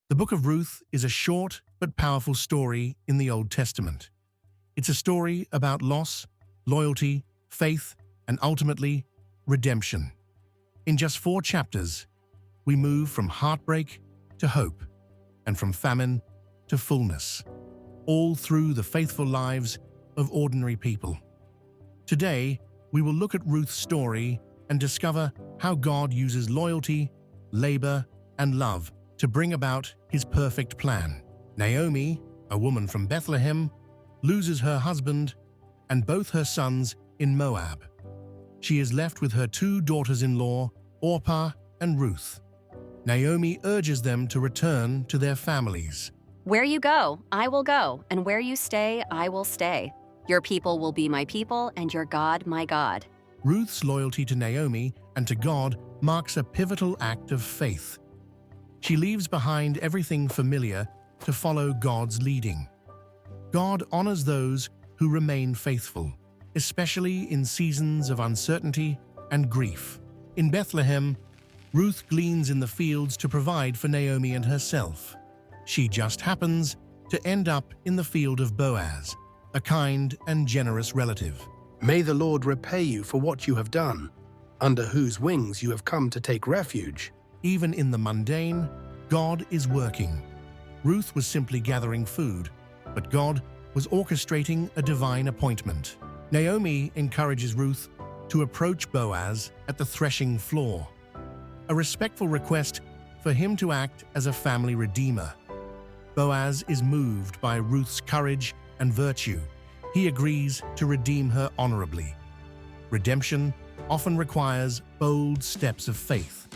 The book of Ruth is a short but powerful story in the Old Testament. It's a story about loss, loyalty, faith, and ultimately, redemption. In just 4 chapters, we move from heartbreak to hope, and from famine to fullness, all through the faithful lives of ordinary people. Today, we will look at Ruth's story and discover how God uses loyalty, labor, and love to bring about his perfect plan. Naomi, a woman from Bethlehem, loses her husband and both her sons in Moab. She is left with her 2 daughters-in-law, Orpah and Ruth. Naomi urges them to return to their families. Where you go, I will go, and where you stay, I will stay. Your people will be my people, and your God, my God. Ruth's loyalty to Naomi and to God marks a pivotal act of faith. She leaves behind everything familiar to follow God's leading. God honors those who remain faithful, especially in seasons of uncertainty and grief. In Bethlehem, Ruth gleans in the fields to provide for Naomi and herself. She just happens to end up in the field of Boaz, a kind and generous relative. May the Lord repay you for what you have done, under whose wings you have come to take refuge. Even in the mundane, God is working. Ruth was simply gathering food, but God was orchestrating a divine appointment. Naomi encourages Ruth to approach Boaz at the threshing floor, a respectful request for him to act as a family redeemer. Boaz is moved by Ruth's courage and virtue. He agrees to redeem her honorably. Redemption often requires bold steps of faith.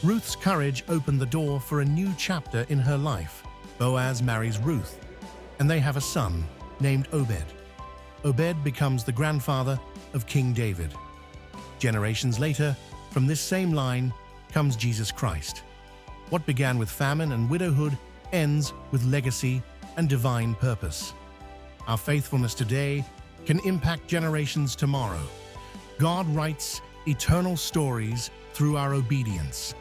Ruth's courage opened the door for a new chapter in her life. Boaz marries Ruth, and they have a son named Obed. Obed becomes the grandfather of King David. Generations later, from this same line comes Jesus Christ. What began with famine and widowhood ends with legacy and divine purpose. Our faithfulness today can impact generations tomorrow. God writes eternal stories through our obedience.